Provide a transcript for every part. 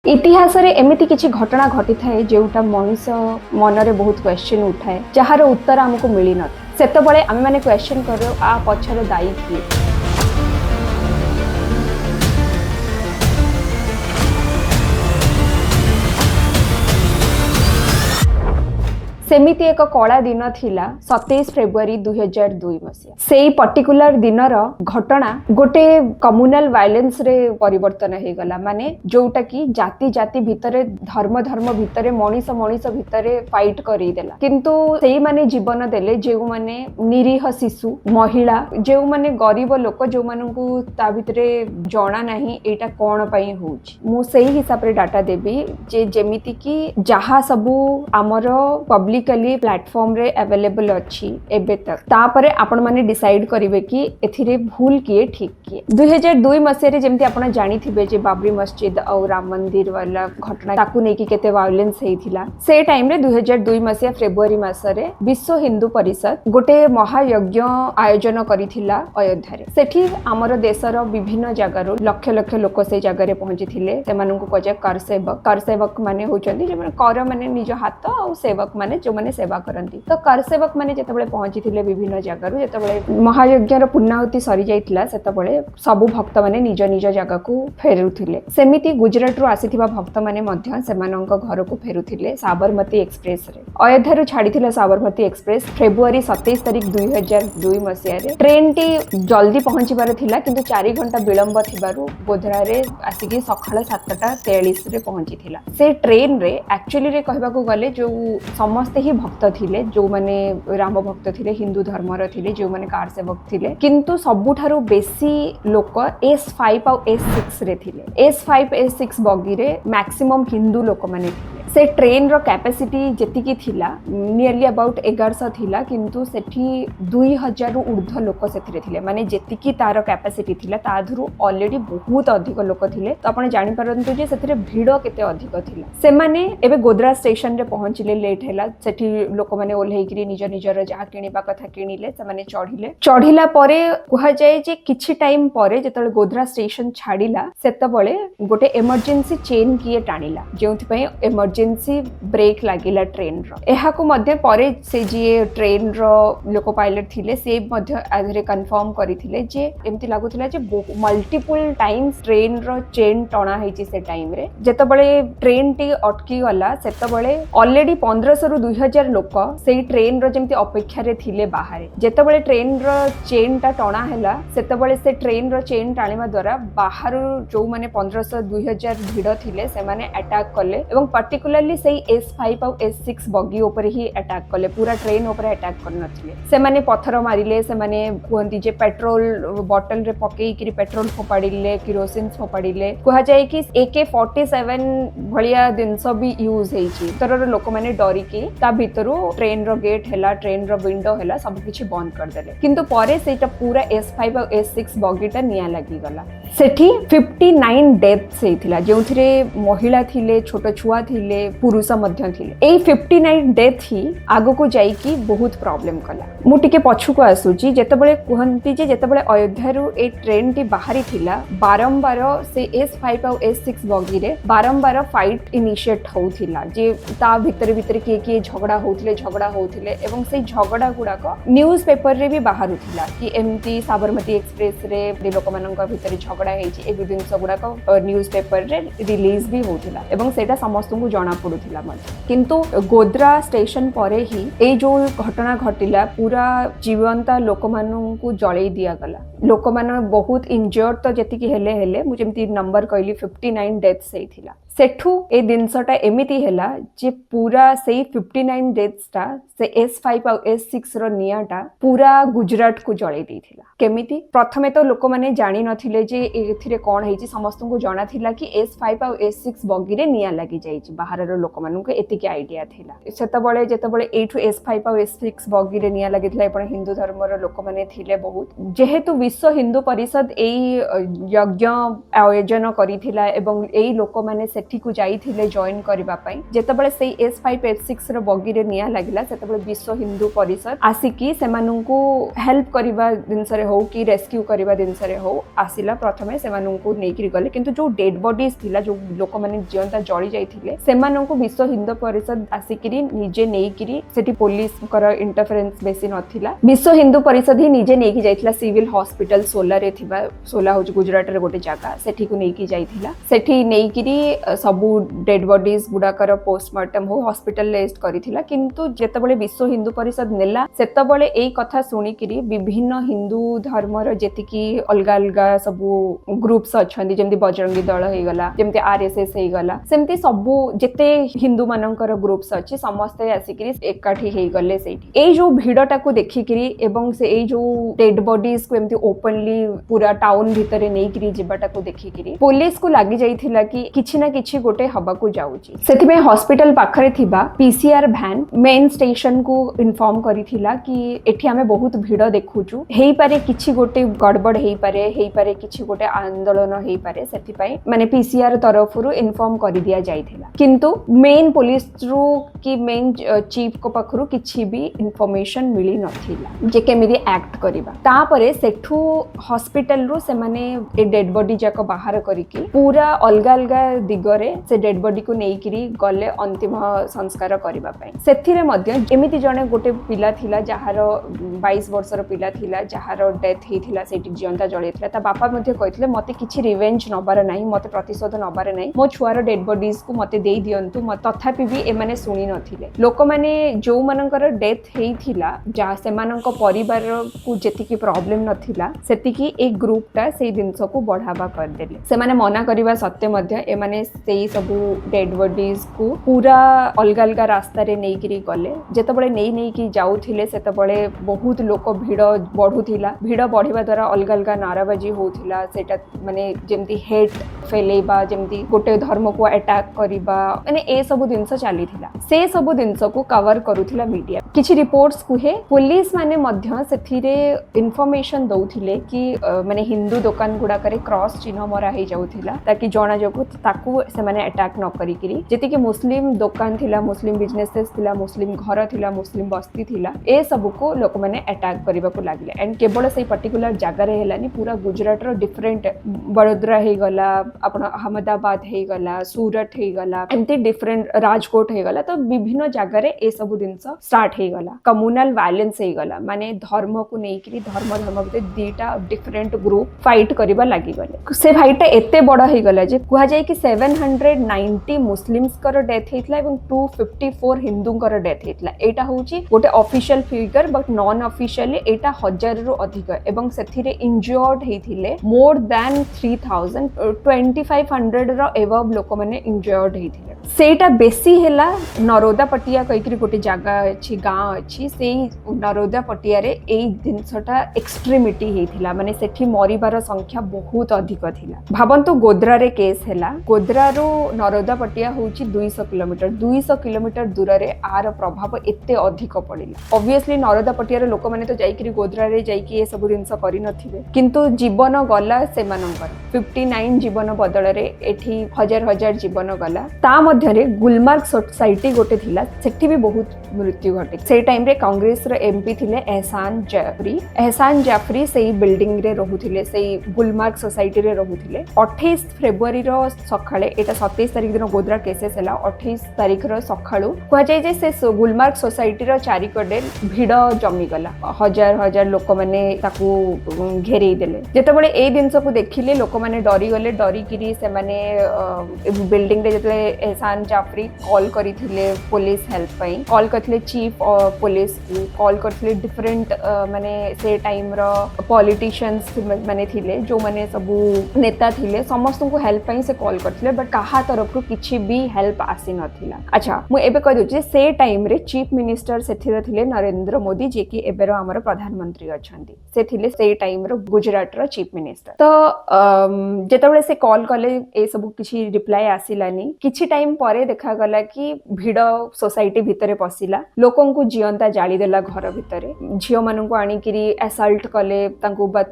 इतिहास रे एमिति किछि घटना घटी थाए जोटा मनुष्य मनरे बहुत क्वेश्चन उठाए जार उत्तर आमको मिली न सेतबळे आमे माने क्वेश्चन करो आ पछरे दायी किए। सेमिति एक कला दिन थिला 27 फेब्रुआरी 2002 मसिया सेई पर्टिकुलर दिनर घटना गोटे कम्युनल वायलेंस रे परिवर्तन हे गला माने जोटा की जाति जाति भितरे धर्म धर्म भितरे मनीष मनीष भितरे फाइट करी देला किंतु सेई माने जीवन देले जेउ माने निरीह शिशु महिला जेउ माने गरीब लोक जो मानकू ता भितरे जणा नाही एटा कोन पई होउची मु सेई हिसाब रे डाटा देबी जे जेमिति की जहा सबु हमर पब्लिकली प्लेटफॉर्म रे अवेलेबल अछि एबे तक तापरे आपण माने डिसाइड करिवे कि एथिरे भूल किए ठीक किए। 2002 मसिया रे जेमति आपण जानि थिबे जे बाबरी मस्जिद और राम मंदिर वाला घटना ताकू नै कि केते वायलेंस हेइथिला से टाइम रे 2002 मसिया फेब्रुआरी मास रे विश्व हिंदू परिषद गोटे महायज्ञ आयोजन करिथिला अयोध्या रे। सेठी हमर देशर विभिन्न जगारो लक्ष लक्ष लोक से जगह रे पहुंचिथिले सेमानंकु कजे कर सेवक माने होचंदी जे माने कर माने निज हाथ और सेवक माने जो माने सेवा करंती तो कर सेवक माने जेतबळे पहुंचिथिले विभिन्न जगारो जेतबळे महायज्ञर पूर्णाहुति सरी जाइथिला सेतबळे सबु भक्त माने निज निज जगह को फेरुथिले। सेमिति गुजरात रु आसीथिबा भक्त माने मध्य सेमानंक घर को फेरुथिले साबरमती एक्सप्रेस रे। अयोध्या रु छाडिथिला साबरमती एक्सप्रेस फेब्रुआरी 27 तारिख 2002 मसिया रे। ट्रेन टी जल्दी पहुंचिबार थिला किंतु 4 घंटा विलंब थिबारु गोधरा रे आसीकी सखाळ 7:43 रे पहुंचिथिला। से ट्रेन रे एक्चुअली रे कहबाको गले जो समस्त ही भक्त थिले जो माने राम भक्त थिले हिंदू धर्मर थिले जो माने कार सेवक थिले किंतु सबुठारु बेसी लोक S5 और S6 रे थिले। S5 S6 बगी रे मैक्सिमम हिंदू लोक माने थिले। से ट्रेन रो कैपेसिटी जेतिकी थिला नियरली अबाउट 1100 थिला किंतु सेठी 2000 रु ऊर्ध्व लोक सेथिरे थिले माने जेतिकी तार कैपेसिटी थिला ताधुरु ऑलरेडी बहुत अधिक लोक थिले तो आपण जानि परंतु जे सेथिरे भीड़ केते अधिक थिला। से माने एबे गोधरा स्टेशन रे पहुंचले लेट हैला सेठी लोक माने ओल्हेई करी निज निजर जहा किनिबा कथा किनिले से माने चढ़िला परे कुहा जाय जे किछि टाइम परे जेतले गोधरा स्टेशन छाडिला सेतबळे गोटे इमरजेंसी चेन किए टाणिला जेउथि पय इमरजेंसी ब्रेक लागिला ट्रेन रो। एहा को मध्य परे से जे ट्रेन रो लोको पायलट थिले से मध्य आधरे कंफर्म करिथिले जे एमति लागुथिला जे मल्टीपल टाइम्स ट्रेन रो चेन टणा हेची से टाइम रे जेतबळे ट्रेन टी अटकी गला सेतबळे ऑलरेडी 1500 रु 2000 लोक से ट्रेन रो जेमति अपेक्षा रे थिले बाहर जेतबळे ट्रेन रो चेन टा टणा हैला सेतबळे से ट्रेन रो चेन टाणीमा द्वारा बाहर जो माने 1500 2000 भीड़ थिले से माने अटैक कले एवं पर्टिकुलरली से S5 और S6 बगी ऊपर ही अटैक कले पूरा ट्रेन ऊपर अटैक कर नथिले से माने पत्थर मारिले से माने कहंती जे पेट्रोल बोतल रे पकेई कि पेट्रोल फोपाडिले किरोसिन फोपाडिले कहा जाय कि AK47 भलिया दिनस भी यूज हेची तरर लोक माने डरी कि ता भितरु ट्रेन रो गेट हैला ट्रेन रो विंडो हैला सब किछि बंद कर देले किंतु परे सेटा पूरा S5 और S6 बगीटा निया लागि गला। सेठी 59 डेथ्स हेथिला जेउथिरे महिला थिले छोट छुआ थिले पुरुष मध्य थिले। एई 59 डेथ ही आगो को जाई कि बहुत प्रॉब्लम कला। मु टिके पछु को आसुची जेतबळे कहंती जे जेतबळे अयोध्या रु ए ट्रेन टी बाहरी थिला बारंबार से S5 और S6 बगी रे बारंबार फाइट इनिशिएट होउथिला जे ता भितरे भितरे के झगड़ा होउथिले एवं से झगड़ा गुडाक न्यूज पेपर रे भी बाहरु थिला कि एमती साबरमती एक्सप्रेस रे लोक मानक भितरे झगड़ा हेची ए दिन गुडाक न्यूज पेपर रे रिलीज भी होउथिला एवं सेटा समस्त को जाना पड़ुथिला किंतु गोधरा स्टेशन परे ही ए जो घटना घटिला पूरा जीवंता लोक मानकू जळै दिया गला। लोक मान बहुत इंजर्ड तो जेतिकी हेले मु जेमती नंबर कहली 59 डेथ्स हेथिला। सेठू ए दिनसटा एमिति हैला जे पूरा से 59 डेथ्स टा से S5 और S6 रो नियाटा पूरा गुजरात को जळै देथिला। केमिति प्रथमे तो लोक माने जानि नथिले जे एथिरे कोन हेची समस्त को जाना थिला कि S5 और S6 बगी रे निया लागि जाईची बाहर रो लोक मानकु एतिके आईडिया थिला। सेतबळे जेतबळे एठु S5 और S6 बगी रे निया लागि लागिଥିଲା एपण हिंदू धर्मर लोक माने थिले बहुत जेहेतु विश्व हिंदू परिषद एई यज्ञ आयोजन करिथिला एवं एई लोक माने सेठी को जाइथिले जॉइन करबा पई जेतेबेले सेई S5 S6 रो बगी रे निया लागिला सेतेबेले विश्व हिंदू परिषद आसिकी सेमानंकु हेल्प करबा दिनस रे हो कि रेस्क्यू करबा दिनस रे हो आसिला प्रथमे सेमानंकु नेकिरि गले किंतु जो डेड बॉडीज थिला जो लोक माने जियंता जळी जाइथिले सेमानंकु विश्व हिंदू परिषद आसिकिरी निजे नेकिरी सेठी पुलिस कर इंटरफेरेंस बेसी नथिला विश्व हिंदू परिषद ही निजे नेकी जाइथिला सिविल हॉस्पिटल सोला रे थिबा सोला हो गुजरात रे गोटे जगह सेठी को नेकी जाइथिला सेठी नेकिरी सबु डेड बॉडीज गुडाकर पोस्टमार्टम हो हॉस्पिटलाइज्ड करिथिला किंतु जेतेबेले विश्व हिंदू परिषद नेला सेतेबेले एई कथा सुनिकिरी विभिन्न हिंदू धर्मर जेतिकी अलगा अलगा सबु ग्रुप्स अछंदी जेमति बजरंगी दल हे गला जेमति RSS हे गला सेमति सबु जेते हिंदू मानकर ग्रुप्स अछि समस्त आसिकिरी एकाठी हे गले सेठी एई जो भिडटा को देखिकिरी एवं से एई जो डेड बॉडीज को एमति ओपनली पूरा टाउन भितरे नेकिरी जिबाटा को देखिकिरी पुलिस को लागि जाइथिला कि किछि ना किछि गोटे हबा को जाउची सेथिमे हॉस्पिटल पाखरे थिबा PCR भ्यान मेन स्टेशन को इन्फॉर्म करिथिला कि एठी हमें बहुत भिड देखुचु हेई पारे किछि गोटे गड़बड़ हेई पारे किछि गोटे आंदोलन हेई पारे सेथि पई माने PCR तरफरु इन्फॉर्म करि दिया जाइथिला किंतु मेन पुलिस रु कि मेन चीफ को पाखरु किछि भी इन्फॉर्मेशन मिली नथिला जे केमिति एक्ट करिबा तापरे सेठू हॉस्पिटल रु से माने ए डेड बॉडी जाक बाहर करिकि पूरा अलगा अलगा दिगरे से डेड बॉडी को नेइकिरी गले अंतिम संस्कार करिबा पई सेथिरे मध्ये एमिति जने गोटे पिला थिला जहार 22 वर्षर पिला थिला जहार डेथ हेथिला सेठी जियंता जळेथिला ता बापा मध्ये कहितले मते किछि रिवेंज नबार नाही मते प्रतिशोध नबार नाही मो छुआर डेड बॉडीज को मते देई दियंतु तथापि भी एमाने सुनी नथिले लोक माने जो मानकर डेथ हेथिला जा सेमानक परिवार को जेतिकी प्रॉब्लम नथिला सेतिकी एक ग्रुपटा सेई दिनस को बढ़ावा कर देले से माने मना करिबा सत्य मध्ये एमाने सेई सबु डेड बॉडीज को पूरा अलगा अलगा रास्ता रे नेइकिरी गले जेतबळे नेई कि जाउथिले सेतबळे बहुत लोक भिड बढ़ुथिला भिड बढ़िबा द्वारा अलगा अलगा नाराबाजी होथिला सेटा माने जेमति हेट फैलेबा जेमति गोटे धर्म को अटैक करिबा माने ए सबु दिनस चलीथिला से सबु दिनस को कवर करूथिला मीडिया किछि रिपोर्ट्स कुहे पुलिस माने मध्य सेथिरे इन्फॉर्मेशन दउथिले कि माने हिंदू दुकान गुडा करे क्रॉस चिन्ह मरा हे जाउथिला ताकि जणा जको ताकू से माने अटैक न करिकिरी जेति कि मुस्लिम दुकान थिला मुस्लिम बिजनेसेस थिला मुस्लिम घर थिला मुस्लिम बस्ती थिला ए सब को लोक माने अटैक करिबा को लागले एंड केवल से पर्टिकुलर जगह रे हेलानी पूरा गुजरात रो डिफरेंट बड़ोदरा हे गला आपण अहमदाबाद हे गला सूरत हे गला एंती डिफरेंट राजकोट हे गला तो विभिन्न जगह रे ए सब दिनस स्टार्ट हे गला कम्युनल वायलेंस हे गला माने धर्म को नेइकरी धर्म भितर दीटा डिफरेंट ग्रुप फाइट करिबा लागि गले से फाइट एते बड़ हे गला जे कुहा जाय कि 790 मुस्लिम्स कर डेथ हेतला एवं 254 हिंदू कर डेथ हेतला एटा होची गोटे official figure but non officially एटा 1000 रु अधिक एवं सेथिरे इंजर्ड हेथिले मोर देन 3000 2500 रो एवब लोक माने इंजर्ड हेथिले सेटा बेसी हेला नरोदा पटिया कहिकरी गोटे जगह अछि गांव अछि सेई नरोदा पटिया रे एई दिनसटा एक्सट्रीमिटी हेथिला माने सेठी मरिबार संख्या बहुत अधिक थिला भाबंतु गोद्रा रे केस हेला गोद्रा रो नरोदा पटिया होची 200 किलोमीटर दूर रे आर प्रभाव एते अधिक पड़िला ऑब्वियसली नरोदा पटिया रे लोक माने तो जाईकरी गोद्रा रे जाईकी ए सब दिनस करि नथिबे किंतु जीवन गला से मानकर 59 जीवन बदल रे एठी हजार हजार जीवन गला ता मध्य रे गुलमार्ग सोसाइटी गोटे थिला सेठी भी बहुत मृत्यु घटे से टाइम रे कांग्रेस रे एमपी थिले एहसान जाफरी सेई बिल्डिंग रे रहुथिले सेई गुलमार्ग सोसाइटी रे रहुथिले 28 फेब्रुआरी रो सखाळे एटा 27 तारिख दिन गोद्रा केसेस हला 28 तारिख रो सखाळू कुआ जाय जे से गुलमार्ग सोसाइटी रो चारि कडे भिड जमी गला हजार हजार लोक माने ताकू घेरेई देले जेतेबेले ए दिनस को देखिले लोक माने डरी गले डरी किरी से माने बिल्डिंग रे जेतले एहसान जाफरी कॉल करिथिले पुलिस हेल्प पई कॉल करथिले चीफ पुलिस कॉल करथिले डिफरेंट माने से टाइम रो पॉलिटिशियंस माने थिले जो माने सबु नेता थिले समस्त को हेल्प पई से कॉल करथिले बट काहा तरफ किछि भी हेल्प आसी नथिला अच्छा मु एबे कह दोछि से टाइम रे चीफ मिनिस्टर सेथिरे थिले नरेंद्र मोदी जे कि एबे रो हमर प्रधानमंत्री अछंती से थिले से टाइम रो गुजरात रो चीफ मिनिस्टर तो जेतबेले से कॉल कले ए सब किछि रिप्लाई आसिलानी किछि टाइम परे देखा गला कि भिड सोसाइटी भितरे पसिला लोकन को जियंता जाली देला घर भितर झील मान आनिकी एसल्ट कले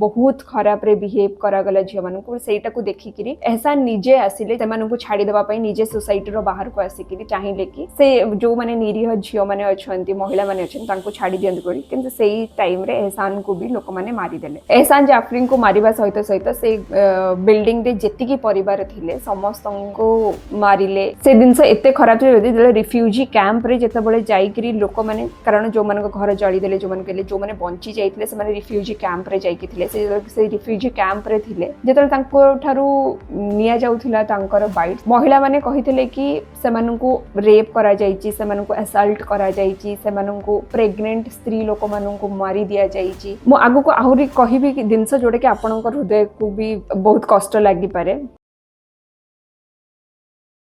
बहुत खराब रे बिहेव करागला झील मान सेटा को देखिकी एहसान निजे आसिले से छाड़ी देवाई निजे सोसाइटी रो बाहर को आसिकी चाहिए कि से जो माने निरीह झील मैंने अच्छा महिला मैंने अच्छे छाड़ी दिंतु कि से टाइम रे एहसान को भी लोक मैंने मारिदेले एहसान जाफरीन को मारिबा सहित सहित से बिल्डिंग रे जेतिकी परिवार थिले समस्त को मारिले से जिनस एते खराब थे रिफ्यूजी कैंप रे जेतेबेले जाइकरी लोक मैंने कारण जो मान घर जली देले जो माने जो माने बंची जाइतिले से माने रिफ्यूजी कैंप रे जाइकी थिले से रिफ्यूजी कैंप रे थिले जेतेबेले तांको ठारू निया जाउथिला तांकर बाइट महिला माने कहिथिले कि सेमानकु रेप करा जाइची सेमानकु असल्ट करा जाइची सेमानकु प्रेग्नेंट स्त्री लोक मानकु मारी दिया जाइची मो आगु को आहुरी कहिबी कि जिनस जोडे कि आपनकर हृदय को भी बहुत कष्ट लागि पारे